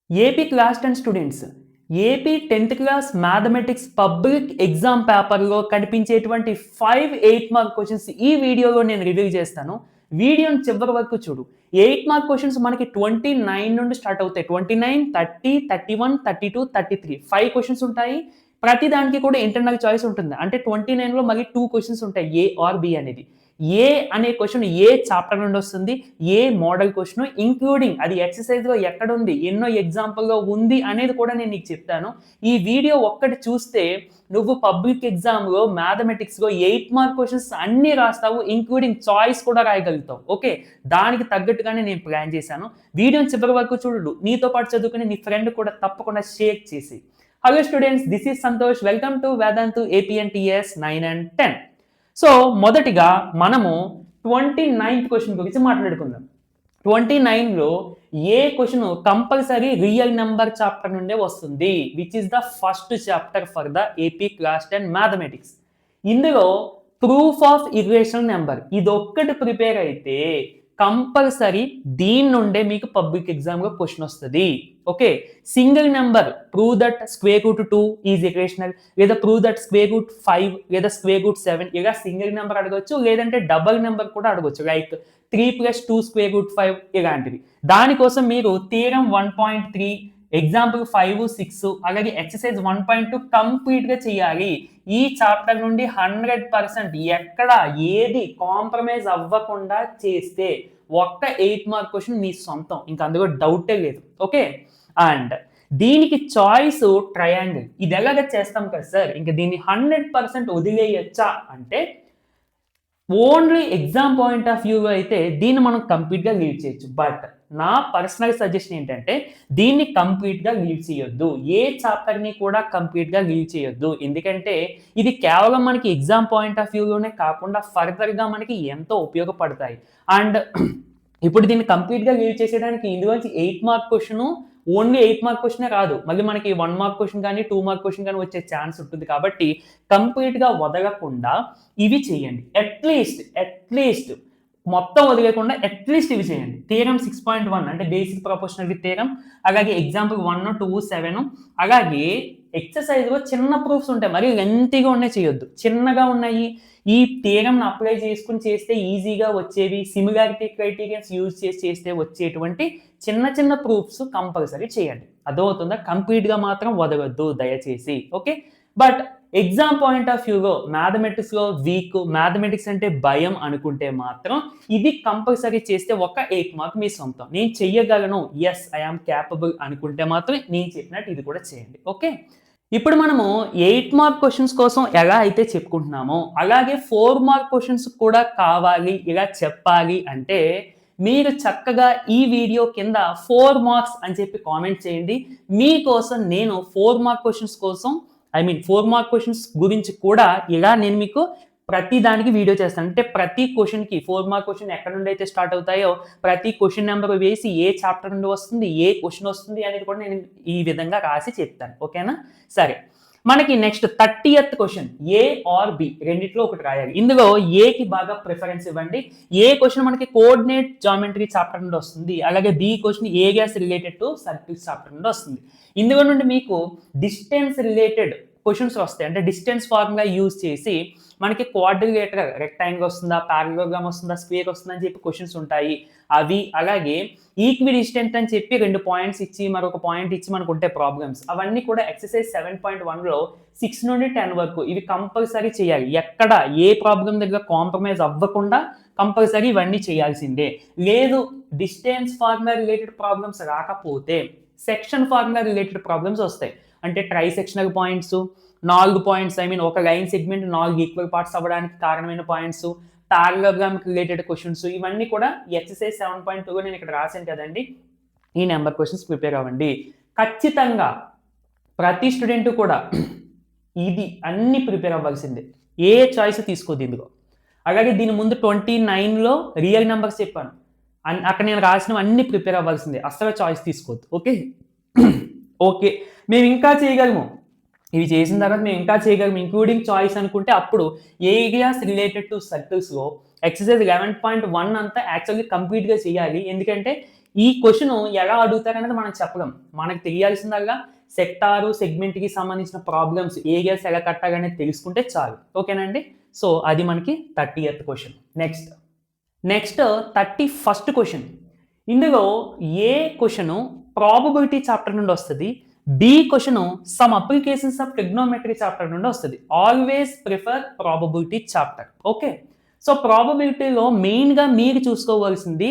AP class 10 students AP 10th class mathematics public exam పేపర్‌లో కనిపించేటువంటి 5 8 mark questions ఈ వీడియోలో నేను రివీల్ చేస్తాను. వీడియోని చివరి వరకు చూడు. 8 మార్క్ క్వెషన్స్ మనకి 29 నుండి స్టార్ట్ అవుతాయి. 29, 30, 31, 32, 33 5 క్వెషన్స్ ఉంటాయి. ప్రతి దానికి కూడా ఇంటర్నల్ చాయిస్ ఉంటుంది. అంటే 29లో మళ్ళీ 2 క్వెషన్స్ ఉంటాయి. ఏ ఆర్ బి అనేది. ఏ అనే క్వెషన్ ఏ చాప్టర్ నుండి వస్తుంది, ఏ మోడల్ క్వెషన్ ఇంక్లూడింగ్ అది ఎక్సర్సైజ్‌లో ఎక్కడుంది, ఎన్నో ఎగ్జాంపుల్‌లో ఉంది అనేది కూడా నేను నీకు చెప్తాను. ఈ వీడియో ఒక్కటి చూస్తే నువ్వు పబ్లిక్ ఎగ్జామ్‌లో మ్యాథమెటిక్స్‌లో 8 మార్క్ క్వెషన్స్ అన్నీ రాస్తావు. ఇంక్లూడింగ్ చాయిస్ కూడా రాయగలుగుతావు. ఓకే. దానికి తగ్గట్టుగానే నేను ప్లాన్ చేశాను. వీడియోని చివరి వరకు చూడు. నీతో పాటు చదువుకునే నీ ఫ్రెండ్ కూడా తప్పకుండా షేర్ చేసేయి. Hello students, this is Santosh. Welcome to Vedantu APNTS 9 and 10. So మొదటిగా మనము 29th క్వెషన్ గురించి మాట్లాడుకుందాం. 29లో A question compulsory real number chapter నుండే వస్తుంది. Which is the first chapter for the AP class 10 mathematics. ఇందులో ప్రూఫ్ ఆఫ్ ఇర్రేషనల్ నెంబర్ ఇదొక్కటి prepare అయితే కంపల్సరీ దీని నుండే మీకు పబ్లిక్ ఎగ్జామ్‌లో క్వెషన్ వస్తది. Okay. Single number prove that square root 2 is irrational, లేదా ప్రూవ్ దట్ స్క్వేర్ రూట్ 5 లేదా స్క్వేర్ రూట్ 7 ఇలా సింగిల్ నెంబర్ అడగొచ్చు, లేదంటే డబుల్ నెంబర్ కూడా అడగొచ్చు. లైక్ 3 + 2 స్క్వేర్ రూట్ 5 ఇలాంటివి. దానికోసం మీరు థియరమ్ 1.3, ఎగ్జాంపుల్ 5, 6 అలాగే ఎక్సర్సైజ్ 1.2 కంప్లీట్‌గా చేయాలి. ఈ చాప్టర్ నుండి 100% ఎక్కడ ఏది కాంప్రమైజ్ అవ్వకుండా చేస్తే ఒక్క 8 మార్క్ క్వెషన్ మీ సొంతం. ఇంక అందులో డౌటే లేదు. ఓకే. అండ్ దీనికి చాయిస్ ట్రయాంగిల్. ఇది ఎలాగ చేస్తాం కదా సార్, ఇంక దీన్ని 100% వదిలేయొచ్చా అంటే ఓన్లీ ఎగ్జామ్ పాయింట్ ఆఫ్ వ్యూలో అయితే దీన్ని మనం కంప్లీట్‌గా లీవ్ చేయొచ్చు. బట్ నా పర్సనల్ సజెషన్ ఏంటంటే దీన్ని కంప్లీట్‌గా లీవ్ చేయొద్దు. ఏ చాప్టర్‌ని కూడా కంప్లీట్‌గా లీవ్ చేయొద్దు. ఎందుకంటే ఇది కేవలం మనకి ఎగ్జామ్ పాయింట్ ఆఫ్ వ్యూలోనే కాకుండా ఫర్దర్‌గా మనకి ఎంతో ఉపయోగపడతాయి. అండ్ ఇప్పుడు దీన్ని కంప్లీట్‌గా లీవ్ చేసేయడానికి ఇందులోంచి 8 మార్క్ క్వెషన్ ఓన్లీ 8 మార్క్ క్వెషనే రాదు. మళ్ళీ మనకి 1 మార్క్ క్వెషన్ గాని, 2 మార్క్ క్వెషన్ గాని వచ్చే ఛాన్స్ ఉంటుంది. కాబట్టి కంప్లీట్‌గా వదలకుండా ఇవి చేయండి. అట్‌లీస్ట్ మొత్తం వదిలేయకుండా అట్‌లీస్ట్ ఇవి చేయండి. థియరమ్ 6.1 అంటే బేసిక్ ప్రపోర్షనాలిటీ థియరమ్, అలాగే ఎగ్జాంపుల్ 1, 2, 7 అలాగే ఎక్సర్సైజ్‌లో చిన్న ప్రూఫ్స్ ఉంటాయి. మరి లెంతీగా ఉన్నాయి చేయొద్దు. చిన్నగా ఉన్నాయి. ఈ థియరమ్‌ని అప్లై చేసుకొని చేస్తే ఈజీగా వచ్చేవి, సిమిలారిటీ క్రైటీరియాస్ యూజ్ చేసి చేస్తే వచ్చేటువంటి చిన్న చిన్న ప్రూఫ్స్ కంపల్సరీ చేయండి. అర్థమవుతుందా? కంప్లీట్‌గా మాత్రం వదలొద్దు దయచేసి. Okay. But exam point of వ్యూలో మ్యాథమెటిక్స్‌లో వీక్, మ్యాథమెటిక్స్ అంటే భయం అనుకుంటే మాత్రం ఇది కంపల్సరీ చేస్తే ఒక 8 మార్క్ మీ సొంతం. నేను చెయ్యగలను, యెస్ ఐ యామ్ కేపబుల్ అనుకుంటే మాత్రం నేను చెప్పినట్టు ఇది కూడా చేయండి. ఓకే. ఇప్పుడు మనము 8 మార్క్ క్వెషన్స్ కోసం ఎలా అయితే చెప్పుకుంటున్నామో, అలాగే 4 మార్క్ క్వెషన్స్ కూడా కావాలి, ఇలా చెప్పాలి అంటే మీరు చక్కగా ఈ వీడియో కింద 4 మార్క్స్ అని చెప్పి కామెంట్ చేయండి. మీకోసం నేను 4 మార్క్ క్వెషన్స్ కోసం 4 మార్క్ క్వెషన్స్ గురించి కూడా ఇలా నేను మీకు ప్రతి దానికి వీడియో చేస్తాను. అంటే ప్రతి క్వెషన్‌కి 4 మార్క్ క్వెషన్ ఎక్కడి నుండి అయితే స్టార్ట్ అవుతాయో ప్రతి క్వెషన్ నంబర్ వేసి ఏ చాప్టర్ నుండి వస్తుంది, ఏ క్వెషన్ వస్తుంది అనేది కూడా నేను ఈ విధంగా రాసి చెప్తాను. ఓకేనా? సరే. మనకి next 30th question A or B రెండిట్లో ఒకటి రాయాలి. ఇందులో ఏకి బాగా ప్రిఫరెన్స్ ఇవ్వండి. ఏ క్వెషన్ మనకి కోఆర్డినేట్ జామెట్రీ చాప్టర్ నుండి వస్తుంది. అలాగే B question areas related to circles chapter నుండి వస్తుంది. ఇందులో నుండి మీకు డిస్టెన్స్ రిలేటెడ్ క్వెషన్స్ వస్తాయి. అంటే డిస్టెన్స్ ఫార్ములా యూజ్ చేసి మనకి క్వాడ్రిలేటరల్ రెక్టాంగిల్ వస్తుందా, పారలోగ్రామ్ వస్తుందా, స్క్వేర్ వస్తుందా అని చెప్పి క్వెషన్స్ ఉంటాయి. అవి అలాగే ఈక్విడిస్టెంట్ అని చెప్పి 2 పాయింట్స్ ఇచ్చి మరొక పాయింట్ ఇచ్చి మనకు ఉంటే ప్రాబ్లమ్స్ అవన్నీ కూడా ఎక్సర్సైజ్ 7.1లో 6 నుండి 10 వరకు ఇవి కంపల్సరీ చేయాలి. ఎక్కడ ఏ ప్రాబ్లం దగ్గర కాంప్రమైజ్ అవ్వకుండా కంపల్సరీ ఇవన్నీ చేయాల్సిందే. లేదు డిస్టెన్స్ ఫార్ములా రిలేటెడ్ ప్రాబ్లమ్స్ రాకపోతే సెక్షన్ ఫార్ములా రిలేటెడ్ ప్రాబ్లమ్స్ వస్తాయి. అంటే ట్రై సెక్షనల్ పాయింట్స్ 4 పాయింట్స్ ఒక లైన్ సెగ్మెంట్ 4 ఈక్వల్ పార్ట్స్ అవ్వడానికి కారణమైన పాయింట్స్, పారలోగ్రామ్ రిలేటెడ్ క్వెషన్స్ ఇవన్నీ కూడా ఎక్సర్సైజ్ 7.2 నేను ఇక్కడ రాశాను కదండి. ఈ నెంబర్ క్వెషన్స్ ప్రిపేర్ అవ్వండి. ఖచ్చితంగా ప్రతి స్టూడెంట్ కూడా ఇది అన్ని ప్రిపేర్ అవ్వాల్సిందే. ఏ చాయిస్ తీసుకోద్దు ఇందులో. అలాగే దీని ముందు 29లో రియల్ నెంబర్స్ చెప్పాను. అక్కడ నేను రాసినవన్నీ ప్రిపేర్ అవ్వాల్సిందే. అస్సలు చాయిస్ తీసుకోవద్దు. ఓకే. ఓకే. మేము ఇంకా చేయగలము. ఇవి చేసిన తర్వాత మేము ఇంకా చేయగలము ఇంక్లూడింగ్ చాయిస్ అనుకుంటే అప్పుడు ఏరియాస్ రిలేటెడ్ టు సర్కిల్స్‌లో ఎక్సర్సైజ్ 11.1 అంతా యాక్చువల్లీ కంప్లీట్‌గా చేయాలి. ఎందుకంటే ఈ క్వశ్చన్ ఎలా అడుగుతారనేది మనం చెప్పలేం. మనకు తెలియాల్సిందల్లా సెక్టారు, సెగ్మెంట్‌కి సంబంధించిన ప్రాబ్లమ్స్, ఏరియాస్ ఎలా కట్టాలనేది తెలుసుకుంటే చాలు. ఓకేనండి? సో, అది మనకి 30th question. Next 31st question. ఇందులో ఏ క్వశ్చను ప్రాబబిలిటీ చాప్టర్ నుండి వస్తది. B question some applications of trigonometry chapter నుండి వస్తది. Always prefer probability chapter. Okay. So, ప్రాబబిలిటీలో మెయిన్‌గా మీరు చూసుకోవాల్సింది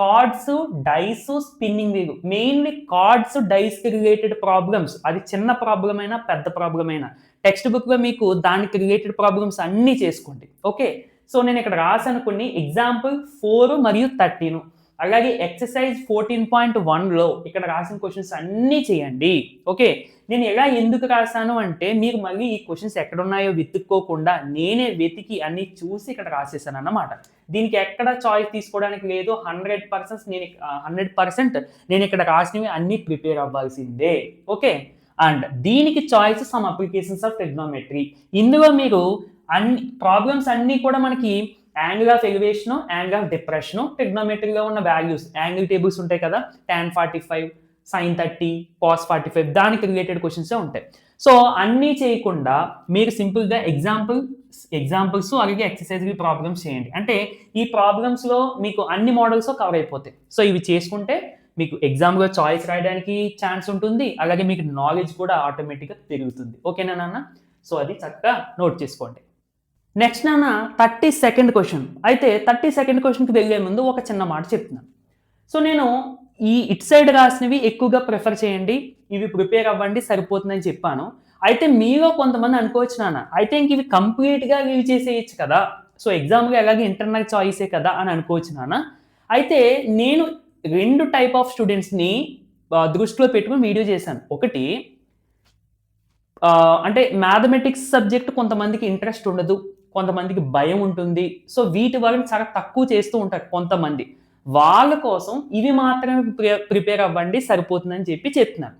కార్డ్స్, డైస్, స్పిన్నింగ్ వీల్. మెయిన్‌లీ కార్డ్స్, డైస్‌కి రిలేటెడ్ ప్రాబ్లమ్స్. అది చిన్న ప్రాబ్లమ్ అయినా, పెద్ద ప్రాబ్లమ్ అయినా. టెక్స్ట్ బుక్‌లో మీకు దానికి రిలేటెడ్ ప్రాబ్లమ్స్ అన్నీ చేసుకోండి. ఓకే. సో, నేను ఇక్కడ రాసాను కొన్ని ఎగ్జాంపుల్ 4 మరియు 13. అలాగే ఎక్సర్సైజ్ 14.1లో ఇక్కడ రాసిన క్వశ్చన్స్ అన్నీ చేయండి. ఓకే. నేను ఎలా ఎందుకు రాసాను అంటే మీరు మళ్ళీ ఈ క్వశ్చన్స్ ఎక్కడున్నాయో వెతుక్కోకుండా నేనే వెతికి అన్ని చూసి ఇక్కడ రాసేసాను అన్నమాట. దీనికి ఎక్కడ చాయిస్ తీసుకోవడానికి లేదు. 100% నేను ఇక్కడ రాసినవి అన్ని ప్రిపేర్ అవ్వాల్సిందే. ఓకే. అండ్ దీనికి choice some applications of trigonometry. ఇందులో మీరు అన్ని ప్రాబ్లమ్స్ అన్నీ కూడా మనకి angle of elevation, angle of depression, ట్రిగ్నోమెట్రీలో ఉన్న వాల్యూస్, యాంగిల్ టేబుల్స్ ఉంటాయి కదా, tan 45, sin 30, cos 45 దానికి రిలేటెడ్ క్వశ్చన్స్ ఉంటాయి. సో అన్నీ చేయకుండా మీరు సింపుల్గా ఎగ్జాంపుల్స్ అలాగే ఎక్సర్సైజ్ ప్రాబ్లమ్స్ చేయండి. అంటే ఈ ప్రాబ్లమ్స్లో మీకు అన్ని మోడల్స్ కవర్ అయిపోతాయి. సో ఇవి చేసుకుంటే మీకు ఎగ్జామ్లో చాయిస్ రాయడానికి ఛాన్స్ ఉంటుంది. అలాగే మీకు నాలెడ్జ్ కూడా ఆటోమేటిక్గా పెరుగుతుంది. ఓకేనా నాన్న? సో అది చక్కగా నోట్ చేసుకోండి. నెక్స్ట్ నాన్న 32nd క్వశ్చన్. అయితే 32nd క్వశ్చన్కి వెళ్ళే ముందు ఒక చిన్న మాట చెప్తున్నాను. సో నేను ఈ ఇట్ సైడ్ రాసినవి ఎక్కువగా ప్రిఫర్ చేయండి, ఇవి ప్రిపేర్ అవ్వండి సరిపోతుందని చెప్పాను. అయితే మీలో కొంతమంది అనుకోవచ్చు నాన్న, అయితే ఇంక ఇవి కంప్లీట్గా లీవ్ చేసేయచ్చు కదా, సో ఎగ్జామ్గా ఎలాగే ఇంటర్నల్ చాయిసే కదా అని అనుకోవచ్చు నాన్న. అయితే నేను 2 టైప్ ఆఫ్ స్టూడెంట్స్ని దృష్టిలో పెట్టుకుని వీడియో చేశాను. ఒకటి అంటే మ్యాథమెటిక్స్ సబ్జెక్ట్ కొంతమందికి ఇంట్రెస్ట్ ఉండదు, కొంతమందికి భయం ఉంటుంది. సో వీటి వల్ల చాలా తక్కువ చేస్తూ ఉంటారు కొంతమంది. వాళ్ళ కోసం ఇవి మాత్రమే ప్రిపేర్ అవ్వండి సరిపోతుందని చెప్తున్నాను.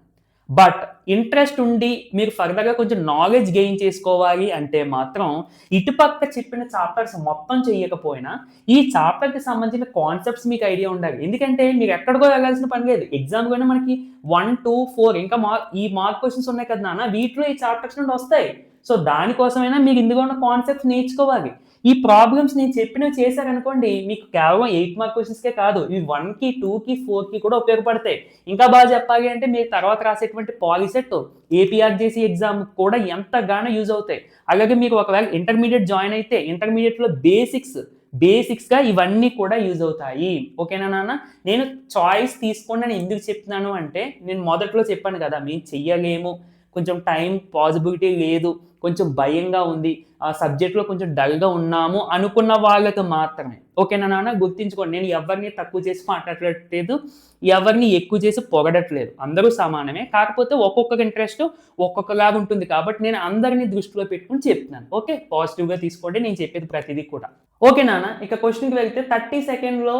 బట్ ఇంట్రెస్ట్ ఉండి మీరు ఫర్దర్గా కొంచెం నాలెడ్జ్ గెయిన్ చేసుకోవాలి అంటే మాత్రం ఇటుపక్క చెప్పిన చాప్టర్స్ మొత్తం చేయకపోయినా ఈ చాప్టర్కి సంబంధించిన కాన్సెప్ట్స్ మీకు ఐడియా ఉండాలి. ఎందుకంటే మీరు ఎక్కడికో వెళ్ళాల్సిన పని లేదు. ఎగ్జామ్లోనే మనకి 1, 2, 4 ఇంకా ఈ మార్క్ క్వశ్చన్స్ ఉన్నాయి కదా నాన్న, వీటిలో ఈ చాప్టర్స్ నుండి వస్తాయి. సో దానికోసమైనా మీరు ఇందులో ఉన్న కాన్సెప్ట్స్ నేర్చుకోవాలి. ఈ ప్రాబ్లమ్స్ నేను చెప్పినవి చేశారనుకోండి, మీకు కేవలం 8 మార్క్ క్వశ్చన్స్కే కాదు, ఇవి 1కి, 2కి, 4కి కూడా ఉపయోగపడతాయి. ఇంకా బాగా చెప్పాలి అంటే మీరు తర్వాత రాసేటువంటి పాలిసెట్, ఏపీఆర్జేసీ ఎగ్జామ్ కూడా ఎంతగానో యూజ్ అవుతాయి. అలాగే మీకు ఒకవేళ ఇంటర్మీడియట్ జాయిన్ అయితే ఇంటర్మీడియట్లో బేసిక్స్గా ఇవన్నీ కూడా యూజ్ అవుతాయి. ఓకేనా నాన్న? నేను చాయిస్ తీసుకోండి అని ఎందుకు చెప్తున్నాను అంటే, నేను మొదట్లో చెప్పాను కదా, మేము చెయ్యలేము, కొంచెం టైం పాసిబిలిటీ లేదు, కొంచెం భయంగా ఉంది, ఆ సబ్జెక్ట్లో కొంచెం డల్గా ఉన్నాము అనుకున్న వాళ్ళకి మాత్రమే. ఓకేనా నాన్న? గుర్తించుకోండి, నేను ఎవరిని తక్కువ చేసి మాట్లాడట్లేదు, ఎవరిని ఎక్కువ చేసి పొగడట్లేదు, అందరూ సమానమే. కాకపోతే ఒక్కొక్క ఇంట్రెస్ట్ ఒక్కొక్కలాగా ఉంటుంది కాబట్టి నేను అందరినీ దృష్టిలో పెట్టుకుని చెప్తున్నాను. ఓకే, పాజిటివ్గా తీసుకోండి నేను చెప్పేది ప్రతిదీ కూడా. ఓకే నాన్న, ఇక క్వశ్చన్కి వెళ్తే 32ndలో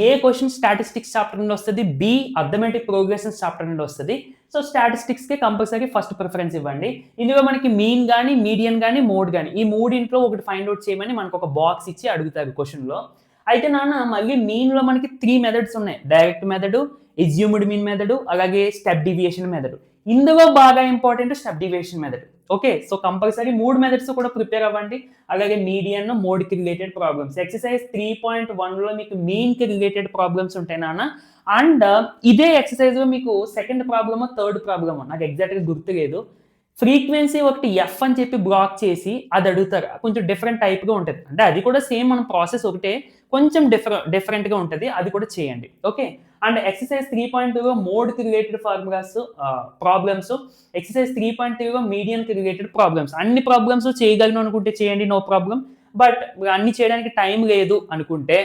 ఏ క్వశ్చన్ స్టాటిస్టిక్స్ చాప్టర్ నుండి వస్తుంది, బి అథమెటిక్ ప్రోగ్రెషన్స్ చాప్టర్ నుండి వస్తుంది. సో స్టాటిస్టిక్స్కి కంపల్సరీ ఫస్ట్ ప్రిఫరెన్స్ ఇవ్వండి. ఇందులో మనకి మీన్ కానీ, మీడియన్ కానీ, మోడ్ కానీ ఈ మూడింట్లో ఒకటి ఫైండ్ అవుట్ చేయమని మనకు ఒక బాక్స్ ఇచ్చి అడుగుతారు క్వశ్చన్లో. అయితే నాన్న మళ్ళీ మీన్లో మనకి 3 మెథడ్స్ ఉన్నాయి. Direct method, assumed mean method, అలాగే స్టెప్ డివియేషన్ మెథడ్. ఇందులో బాగా important step deviation method. Okay, so compulsory 3 methods కూడా ప్రిపేర్ అవ్వండి. అలాగే మీడియన్, మోడ్కి రిలేటెడ్ ప్రాబ్లమ్స్. ఎక్సర్సైజ్ 3.1లో మీకు మీన్కి రిలేటెడ్ ప్రాబ్లమ్స్ ఉంటాయి నాన్న. అండ్ ఇదే ఎక్సర్సైజ్లో మీకు సెకండ్ ప్రాబ్లమో థర్డ్ ప్రాబ్లమో నాకు ఎగ్జాక్ట్గా గుర్తులేదు, ఫ్రీక్వెన్సీ ఒకటి ఎఫ్ అని చెప్పి బ్లాక్ చేసి అది అడుగుతారు. కొంచెం డిఫరెంట్ టైప్గా ఉంటుంది. అంటే అది కూడా సేమ్ మన ప్రాసెస్ ఒకటే, కొంచెం డిఫరెంట్గా ఉంటుంది. అది కూడా చేయండి. ఓకే, అండ్ ఎక్సర్సైజ్ 3.2లో మోడ్కి రిలేటెడ్ ఫార్ములాస్ ప్రాబ్లమ్స్, ఎక్సర్సైజ్ 3.3లో మీడియంకి రిలేటెడ్ ప్రాబ్లమ్స్. అన్ని ప్రాబ్లమ్స్ చేయగలను అనుకుంటే చేయండి, నో ప్రాబ్లం. బట్ అన్ని చేయడానికి టైం లేదు అనుకుంటే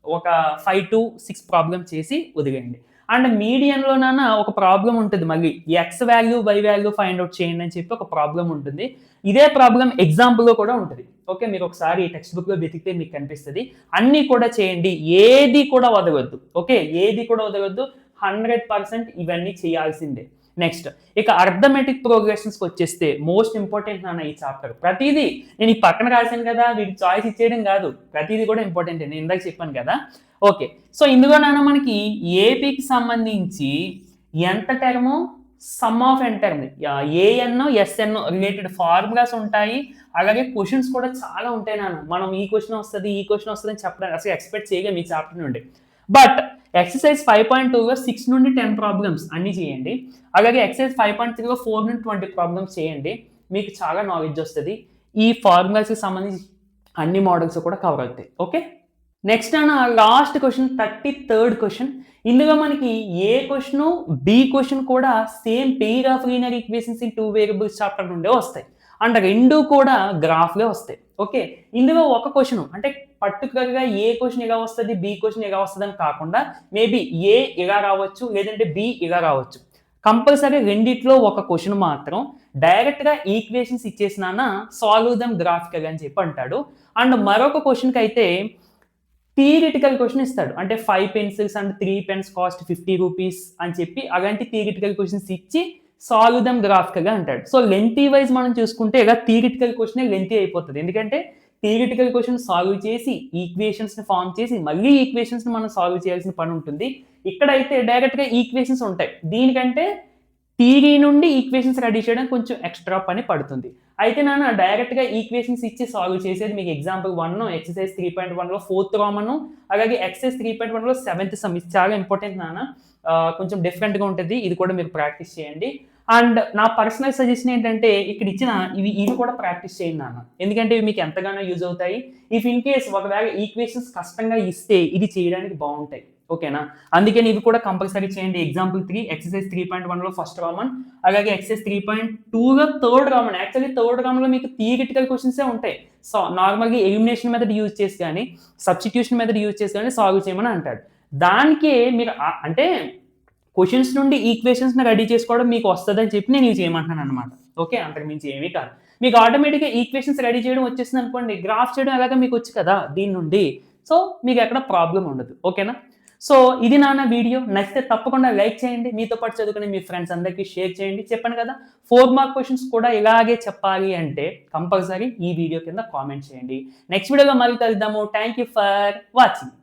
ఒక 5 to 6 ప్రాబ్లమ్స్ చేసి వదిలేయండి. అండ్ మీడియన్లోనైనా ఒక ప్రాబ్లం ఉంటుంది, మళ్ళీ X value Y value find out చేయండి అని చెప్పి ఒక ప్రాబ్లం ఉంటుంది. ఇదే ప్రాబ్లం ఎగ్జాంపుల్లో కూడా ఉంటుంది. ఓకే, మీరు ఒకసారి టెక్స్ట్ బుక్లో వెతికితే మీకు కనిపిస్తుంది. అన్నీ కూడా చేయండి, ఏది కూడా వదలవద్దు. ఓకే, ఏది కూడా వదలవద్దు. 100% ఇవన్నీ చేయాల్సిందే. నెక్స్ట్ ఇక అర్థమెటిక్ ప్రోగ్రెషన్స్కి వచ్చేస్తే మోస్ట్ ఇంపార్టెంట్ నాన్న ఈ చాప్టర్. ప్రతిదీ నేను ఈ పక్కన రాశాను కదా, వీటికి చాయిస్ ఇచ్చేయడం కాదు, ప్రతిదీ కూడా ఇంపార్టెంట్. నేను ఇందాక చెప్పాను కదా. ఓకే, సో ఇందులో నాన్న మనకి ఏపీకి సంబంధించి ఎంత term, sum of n term, A N S N related formulas ఉంటాయి. అలాగే క్వశ్చన్స్ కూడా చాలా ఉంటాయి నాన్న. మనం ఈ క్వశ్చన్ వస్తుంది అని చెప్పడానికి అసలు ఎక్స్పెక్ట్ చేయలేము ఈ చాప్టర్ నుండి. బట్ ఎక్సర్సైజ్ 5.2లో 6 నుండి 10 ప్రాబ్లమ్స్ అన్ని చేయండి. అలాగే ఎక్సర్సైజ్ 5.3లో 4 నుండి 20 ప్రాబ్లమ్స్ చేయండి. మీకు చాలా నాలెడ్జ్ వస్తుంది. ఈ ఫార్ములాస్కి సంబంధించి అన్ని మోడల్స్ కూడా కవర్ అవుతాయి. ఓకే, నెక్స్ట్ అన్న లాస్ట్ క్వశ్చన్, 33rd క్వశ్చన్. ఇందులో మనకి ఏ క్వశ్చన్ బి క్వశ్చన్ కూడా same pair of linear equations in 2 variables chapter నుండే వస్తాయి. అండ్ రెండు కూడా గ్రాఫ్లే వస్తాయి. ఓకే, ఇందులో ఒక క్వశ్చన్ అంటే పర్టికులర్గా ఏ క్వశ్చన్ ఎలా వస్తుంది, బి క్వశ్చన్ ఎలా వస్తుంది అని కాకుండా మేబీ ఏ ఇలా రావచ్చు, లేదంటే బి ఇలా రావచ్చు. కంపల్సరీ రెండిట్లో ఒక క్వశ్చన్ మాత్రం డైరెక్ట్గా ఈక్వేషన్స్ ఇచ్చేసినా సాల్వ్ దెమ్ గ్రాఫికల్ అని చెప్పి అంటాడు. అండ్ మరొక క్వశ్చన్కి అయితే థియరిటికల్ క్వశ్చన్ ఇస్తాడు. అంటే 5 pencils and 3 pens cost 50 rupees అని చెప్పి అలాంటి థియరిటికల్ క్వశ్చన్స్ ఇచ్చి సాల్వ్ దెమ్ గ్రాఫికల్గా అంటాడు. సో లెంతీ వైజ్ మనం చూసుకుంటే ఇలా థియరిటికల్ క్వశ్చన్ లెంతీ అయిపోతుంది. ఎందుకంటే థియరిటికల్ క్వశ్చన్ సాల్వ్ చేసి ఈక్వేషన్స్ని ఫామ్ చేసి మళ్ళీ ఈక్వేషన్స్ని మనం సాల్వ్ చేయాల్సిన పని ఉంటుంది. ఇక్కడైతే డైరెక్ట్గా ఈక్వేషన్స్ ఉంటాయి. దీనికంటే థియరీ నుండి ఈక్వేషన్స్ రెడీ చేయడం కొంచెం ఎక్స్ట్రా పని పడుతుంది. అయితే నాన్న డైరెక్ట్గా ఈక్వేషన్స్ ఇచ్చి సాల్వ్ చేసేది మీకు ఎగ్జాంపుల్ 1 ఎక్సర్సైజ్ 3.1లో 4th రామన్, అలాగే ఎక్సర్సైజ్ 3.1లో 7th సమ్. ఇది చాలా ఇంపార్టెంట్ నాన్న, కొంచెం డిఫరెంట్గా ఉంటుంది. ఇది కూడా మీరు ప్రాక్టీస్ చేయండి. అండ్ నా పర్సనల్ సజెషన్ ఏంటంటే ఇక్కడ ఇచ్చిన ఇవి కూడా ప్రాక్టీస్ చేయండి నాన్న, ఎందుకంటే ఇవి మీకు ఎంతగానో యూజ్ అవుతాయి. ఇఫ్ ఇన్ కేస్ ఒకవేళ ఈక్వేషన్స్ కష్టంగా ఇస్తే ఇది చేయడానికి బాగుంటాయి. ఓకేనా, అందుకని ఇవి కూడా కంపల్సరీ చేయండి. ఎగ్జాంపుల్ 3 ఎక్సర్సైజ్ 3.1లో ఫస్ట్ రామన్, అలాగే ఎక్సర్సైజ్ 3.2లో థర్డ్ రామన్. యాక్చువల్లీ థర్డ్ రామన్లో మీకు థియరిటికల్ క్వశ్చన్సే ఉంటాయి. సో నార్మల్గా ఎలిమినేషన్ మెథడ్ యూజ్ చేసి కానీ సబ్స్టిట్యూషన్ మెథడ్ యూజ్ చేసి కానీ సాల్వ్ చేయమని అంటాడు. దానికే మీరు అంటే క్వశ్చన్స్ నుండి ఈక్వేషన్స్ని రెడీ చేసుకోవడం మీకు వస్తుందని చెప్పి నేను ఇవి చేయమంటున్నాను అనమాట. ఓకే, అంతకుమించి ఏమీ కాదు. మీకు ఆటోమేటిక్గా ఈక్వేషన్స్ రెడీ చేయడం వచ్చేసింది అనుకోండి, గ్రాఫ్ చేయడం ఎలాగ మీకు వచ్చు కదా దీని నుండి. సో మీకు ఎక్కడ ప్రాబ్లం ఉండదు. ఓకేనా, సో ఇది నాన్న వీడియో. నచ్చితే తప్పకుండా లైక్ చేయండి, మీతో పాటు చదువుకునే మీ ఫ్రెండ్స్ అందరికీ షేర్ చేయండి. చెప్పాను కదా 4 మార్క్ క్వశ్చన్స్ కూడా ఇలాగే చెప్పాలి అంటే కంపల్సరీ ఈ వీడియో కింద కామెంట్ చేయండి. నెక్స్ట్ వీడియోలో మళ్ళీ కలుద్దాము. Thank you for watching.